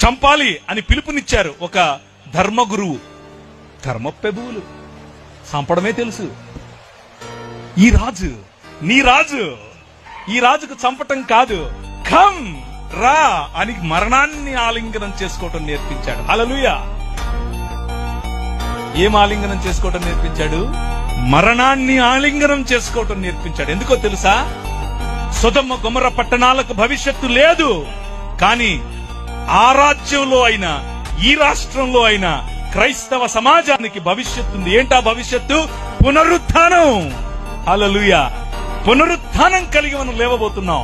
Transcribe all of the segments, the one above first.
చంపాలి అని పిలుపునిచ్చారు ఒక ధర్మగురువు. ధర్మప్రభువులు చంపడమే తెలుసు. ఈ రాజు, నీ రాజు, ఈ రాజుకు చంపటం కాదు, కమ్ రా అని మరణాన్ని ఆలింగనం చేసుకోవటం నేర్పించాడు. హల్లెలూయా. ఏం ఆలింగనం చేసుకోవటం నేర్పించాడు? మరణాన్ని ఆలింగనం చేసుకోవటం నేర్పించాడు. ఎందుకో తెలుసా? సొదొమ గొమొర్రా పట్టణాలకు భవిష్యత్తు లేదు, కానీ ఆ రాజ్యంలో అయినా ఈ రాష్ట్రంలో అయినా క్రైస్తవ సమాజానికి భవిష్యత్తు ఉంది. ఏంటా భవిష్యత్తు? పునరుత్థానం. హల్లెలూయా. పునరుత్థానం కలిగి మనం లేవబోతున్నాం.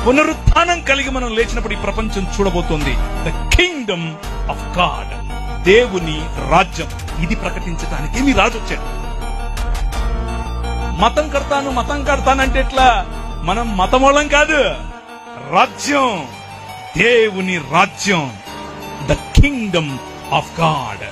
పునరుత్థానం కలిగి మనం లేచినప్పుడు ఈ ప్రపంచం చూడబోతోంది ద కింగ్డమ్ ఆఫ్ గాడ్, దేవుని రాజ్యం. ఇది ప్రకటించడానికి మీ రాజు వచ్చాడు. మతం కడతానంటే ఎట్లా? మనం మతమూలం కాదు, రాజ్యం, దేవుని రాజ్యం, ద కింగ్డమ్ ఆఫ్ గాడ్.